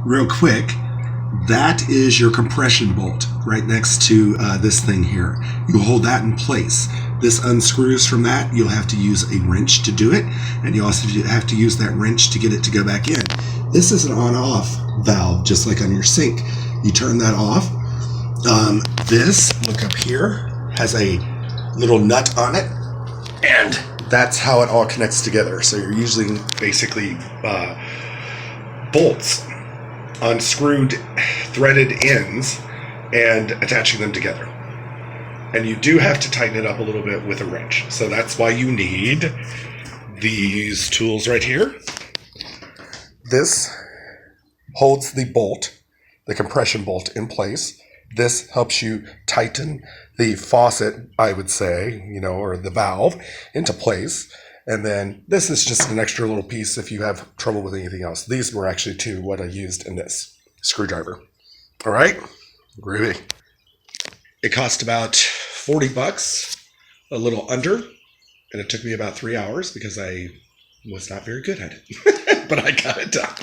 real quick, that is your compression bolt right next to this thing here. You hold that in place. This unscrews from that. You'll have to use a wrench to do it, and you also have to use that wrench to get it to go back in. This is an on-off valve, just like on your sink. You turn that off. This, look up here, has a little nut on it, and that's how it all connects together. So you're using basically bolts, unscrewed, threaded ends, and attaching them together. And you do have to tighten it up a little bit with a wrench. So that's why you need these tools right here. This holds the bolt, the compression bolt, in place. This helps you tighten the faucet, I would say, or the valve into place. And then this is just an extra little piece if you have trouble with anything else. These were actually what I used in this screwdriver. All right, groovy. It cost about $40, a little under, and it took me about 3 hours because I was not very good at it, but I got it done.